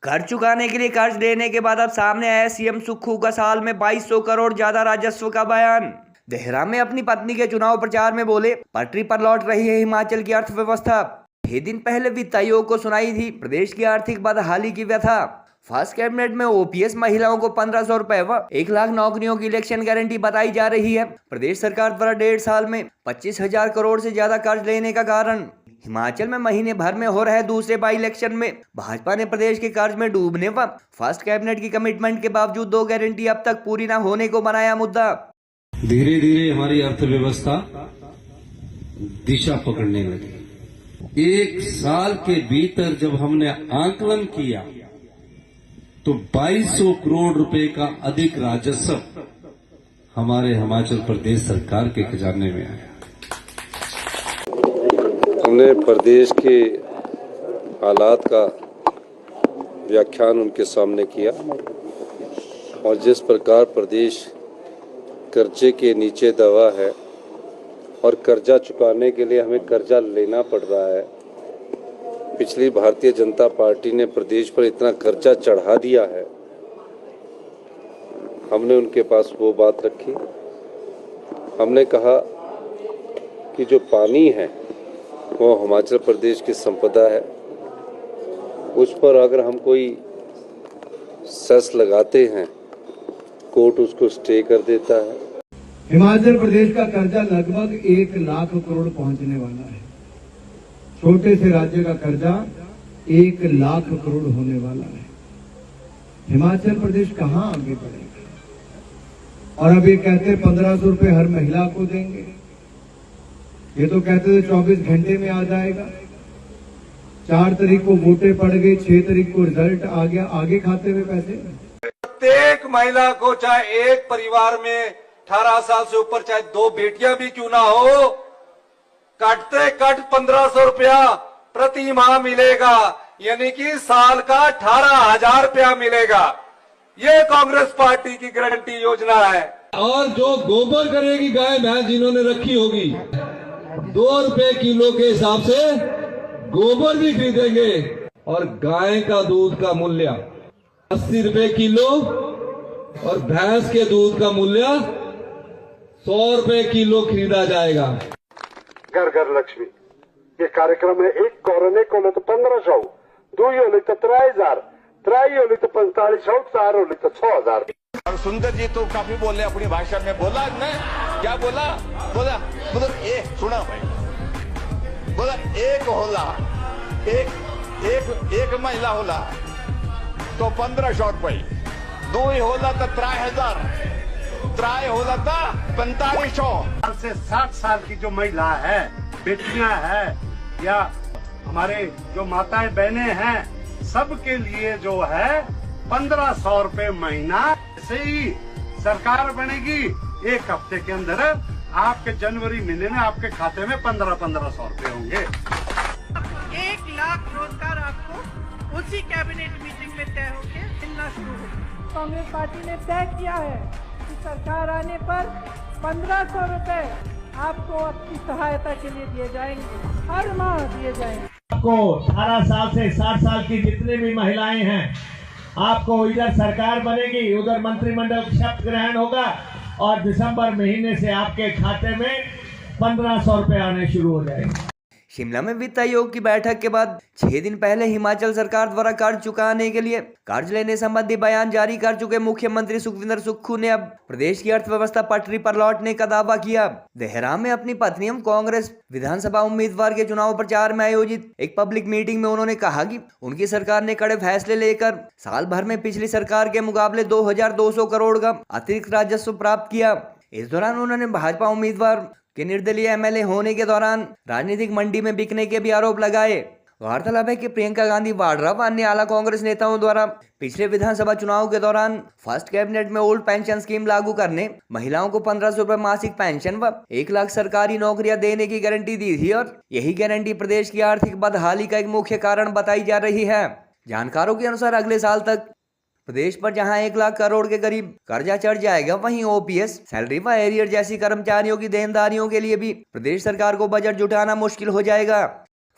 कर्ज चुकाने के लिए कर्ज लेने के बाद अब सामने आया सीएम सुक्खू का साल में 2200 करोड़ ज्यादा राजस्व का बयान। देहरा में अपनी पत्नी के चुनाव प्रचार में बोले, पटरी पर लौट रही है हिमाचल की अर्थव्यवस्था। 6 दिन पहले वित्त आयोग को सुनाई थी प्रदेश की आर्थिक बदहाली की व्यथा। फर्स्ट कैबिनेट में ओपीएस महिलाओं को 1500 रुपए व 1 लाख नौकरियों की इलेक्शन गारंटी बताई जा रही है। प्रदेश सरकार द्वारा 1.5 साल में 25,000 करोड़ से ज्यादा कर्ज लेने का कारण। हिमाचल में महीने भर में हो रहे दूसरे बाई इलेक्शन में भाजपा ने प्रदेश के कर्ज में डूबने व फर्स्ट कैबिनेट की कमिटमेंट के बावजूद 2 गारंटी अब तक पूरी न होने को बनाया मुद्दा। धीरे धीरे हमारी अर्थव्यवस्था दिशा पकड़ने लगी। 1 साल के भीतर जब हमने आकलन किया तो 2200 करोड़ रुपए का अधिक राजस्व हमारे हिमाचल प्रदेश सरकार के खजाने में आया। हमने प्रदेश के हालात का व्याख्यान उनके सामने किया और जिस प्रकार प्रदेश कर्जे के नीचे दबा है और कर्जा चुकाने के लिए हमें कर्जा लेना पड़ रहा है। पिछली भारतीय जनता पार्टी ने प्रदेश पर इतना कर्जा चढ़ा दिया है। हमने उनके पास वो बात रखी। हमने कहा कि जो पानी है वो हिमाचल प्रदेश की संपदा है, उस पर अगर हम कोई सेस लगाते हैं कोर्ट उसको स्टे कर देता है। हिमाचल प्रदेश का कर्जा लगभग 1 लाख करोड़ पहुंचने वाला है। छोटे से राज्य का कर्जा 1 लाख करोड़ होने वाला है। हिमाचल प्रदेश कहां आगे बढ़ेगा? और अब ये कहते 1500 रुपए हर महिला को देंगे। ये तो कहते थे 24 घंटे में आ जाएगा। 4 तारीख को वोटें पड़ गई, 6 तारीख को रिजल्ट आ गया, आगे खाते हुए पैसे। प्रत्येक महिला को, चाहे एक परिवार में 18 साल से ऊपर चाहे 2 बेटियां भी क्यों ना हो, कटते कट 1500 रुपया प्रति माह मिलेगा, यानी कि साल का 18,000 रुपया मिलेगा। ये कांग्रेस पार्टी की गारंटी योजना है। और जो गोबर करेगी गाय भैंस जिन्होंने रखी होगी, 2 रुपए किलो के हिसाब से गोबर भी खरीदेंगे। और गाय का दूध का मूल्य 80 रुपए किलो और भैंस के दूध का मूल्य 100 रुपए किलो खरीदा जाएगा। घर घर लक्ष्मी ये कार्यक्रम है। एक कोरोने को ले तो 1500, 2 होली तो 3000, 3 होली तो 4500, 4 होली तो 6000। और सुंदर जी तो काफी बोले अपनी भाषा में। बोला मैं क्या बोला सुना भाई, बोला एक होला, एक महिला होला तो 1500 रुपये, 2 होला तो 3000, 3 होला तो 4500। से 60 साल की जो महिला है, बेटियां हैं या हमारे जो माताएं बहनें हैं, सबके लिए जो है 1500 रुपए महीना। ऐसे ही सरकार बनेगी, 1 हफ्ते के अंदर आपके जनवरी महीने में आपके खाते में 1500 रुपए होंगे। 1 लाख रोजगार आपको उसी कैबिनेट मीटिंग में तय होकर मिलना शुरू होगा। कांग्रेस पार्टी ने तय किया है कि सरकार आने पर 1500 रुपए आपको अपनी सहायता के लिए दिए जाएंगे, हर माह दिए जाएंगे। आपको 18 साल से 60 साल की जितनी भी महिलाएं हैं, आपको इधर सरकार बनेगी, उधर मंत्रिमंडल शपथ ग्रहण होगा और दिसंबर महीने से आपके खाते में 1500 रुपए आने शुरू हो जाएंगे। शिमला में वित्त आयोग की बैठक के बाद 6 दिन पहले हिमाचल सरकार द्वारा कर्ज चुकाने के लिए कर्ज लेने संबंधी बयान जारी कर चुके मुख्यमंत्री सुखविंदर सुक्खू ने अब प्रदेश की अर्थव्यवस्था पटरी पर लौटने का दावा किया। देहरा में अपनी पत्नी एवं कांग्रेस विधानसभा उम्मीदवार के चुनाव प्रचार में आयोजित एक पब्लिक मीटिंग में उन्होंने कहा कि उनकी सरकार ने कड़े फैसले लेकर साल भर में पिछली सरकार के मुकाबले 2200 करोड़ का अतिरिक्त राजस्व प्राप्त किया। इस दौरान उन्होंने भाजपा उम्मीदवार के निर्दलीय एमएलए होने के दौरान राजनीतिक मंडी में बिकने के भी आरोप लगाए। गौरतलब है कि प्रियंका गांधी वाड्रा व अन्य आला कांग्रेस नेताओं द्वारा पिछले विधानसभा चुनाव के दौरान फर्स्ट कैबिनेट में ओल्ड पेंशन स्कीम लागू करने, महिलाओं को 1500 रुपए मासिक पेंशन व 1 लाख सरकारी नौकरियां देने की गारंटी दी थी और यही गारंटी प्रदेश की आर्थिक बदहाली का एक मुख्य कारण बताई जा रही है। जानकारों के अनुसार अगले साल तक प्रदेश पर जहां 1 लाख करोड़ के करीब कर्जा चढ़ जाएगा, वहीं ओपीएस, सैलरी व एरियर जैसी कर्मचारियों की देनदारियों के लिए भी प्रदेश सरकार को बजट जुटाना मुश्किल हो जाएगा।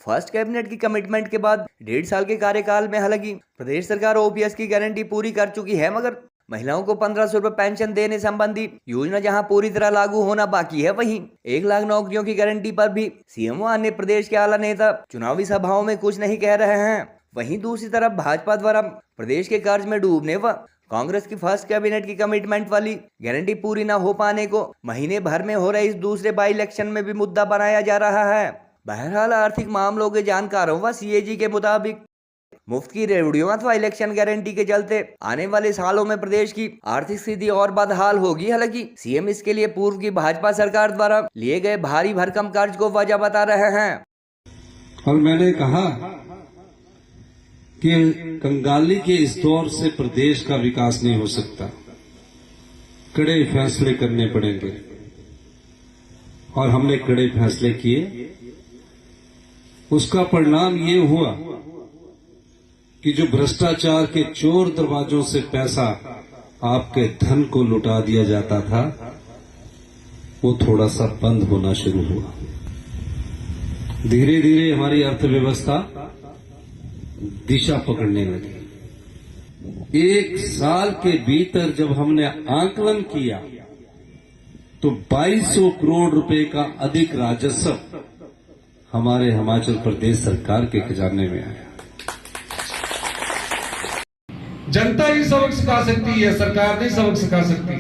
फर्स्ट कैबिनेट की कमिटमेंट के बाद 1.5 साल के कार्यकाल में हालांकि प्रदेश सरकार ओपीएस की गारंटी पूरी कर चुकी है, मगर महिलाओं को 1500 रुपए पेंशन देने संबंधी योजना जहां पूरी तरह लागू होना बाकी है, वहीं 1 लाख नौकरियों की गारंटी पर भी सीएम व अन्य प्रदेश के आला नेता चुनावी सभाओं में कुछ नहीं कह रहे हैं। वहीं दूसरी तरफ भाजपा द्वारा प्रदेश के कर्ज में डूबने व कांग्रेस की फर्स्ट कैबिनेट की कमिटमेंट वाली गारंटी पूरी न हो पाने को महीने भर में हो रहे इस दूसरे बाई इलेक्शन में भी मुद्दा बनाया जा रहा है। बहरहाल आर्थिक मामलों के जानकारों व सीएजी के मुताबिक मुफ्त की रेवड़ियों अथवा इलेक्शन गारंटी के चलते आने वाले सालों में प्रदेश की आर्थिक स्थिति और बदहाल होगी। हालांकि सीएम इसके लिए पूर्व की भाजपा सरकार द्वारा लिए गए भारी भरकम कर्ज को वजह बता रहे हैं। और मैंने कहा कि कंगाली के इस दौर से प्रदेश का विकास नहीं हो सकता, कड़े फैसले करने पड़ेंगे और हमने कड़े फैसले किए। उसका परिणाम ये हुआ कि जो भ्रष्टाचार के चोर दरवाजों से पैसा आपके धन को लुटा दिया जाता था, वो थोड़ा सा बंद होना शुरू हुआ। धीरे धीरे हमारी अर्थव्यवस्था दिशा पकड़ने लगी। 1 साल के भीतर जब हमने आकलन किया तो 2200 करोड़ रुपए का अधिक राजस्व हमारे हिमाचल प्रदेश सरकार के खजाने में आया। जनता ही सबक सिखा सकती है, सरकार नहीं सबक सिखा सकती।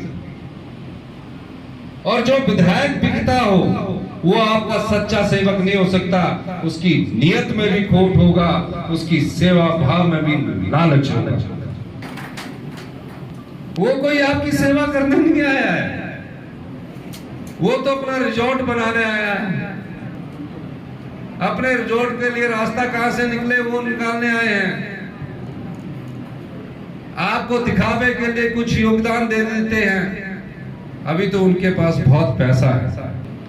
और जो विधायक बिकता हो वो आपका सच्चा सेवक नहीं हो सकता, उसकी नियत में भी खोट होगा, उसकी सेवा भाव में भी लालच होगा। वो कोई आपकी सेवा करने नहीं आया है, वो तो अपना रिजॉर्ट बनाने आया है। अपने रिजॉर्ट के लिए रास्ता कहां से निकले वो निकालने आए हैं। आपको दिखावे के लिए कुछ योगदान दे देते हैं। अभी तो उनके पास बहुत पैसा है,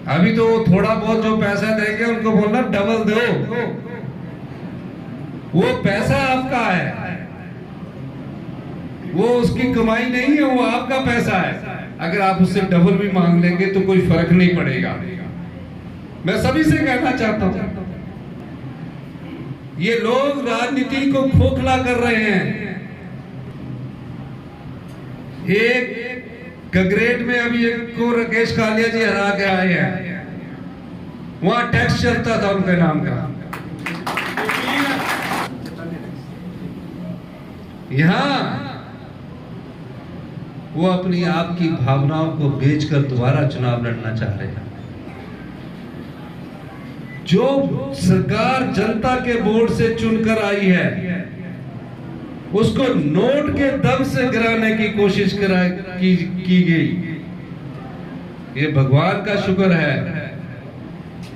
अभी तो थोड़ा बहुत जो पैसा देंगे उनको बोलना डबल दो। वो पैसा आपका है, वो उसकी कमाई नहीं है, वो आपका पैसा है। अगर आप उससे डबल भी मांग लेंगे तो कोई फर्क नहीं पड़ेगा। मैं सभी से कहना चाहता हूं, ये लोग राजनीति को खोखला कर रहे हैं। एक गगरेट में अभी एक को राकेश कालिया जी हरा के आए हैं, वहां टैक्स चलता था उनके नाम का। यहां वो अपनी आपकी भावनाओं को बेचकर दोबारा चुनाव लड़ना चाह रहे हैं। जो सरकार जनता के वोट से चुनकर आई है उसको नोट के दम से गिराने की कोशिश की गई। ये भगवान का शुक्र है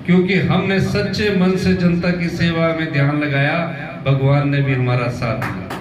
क्योंकि हमने सच्चे मन से जनता की सेवा में ध्यान लगाया, भगवान ने भी हमारा साथ दिया।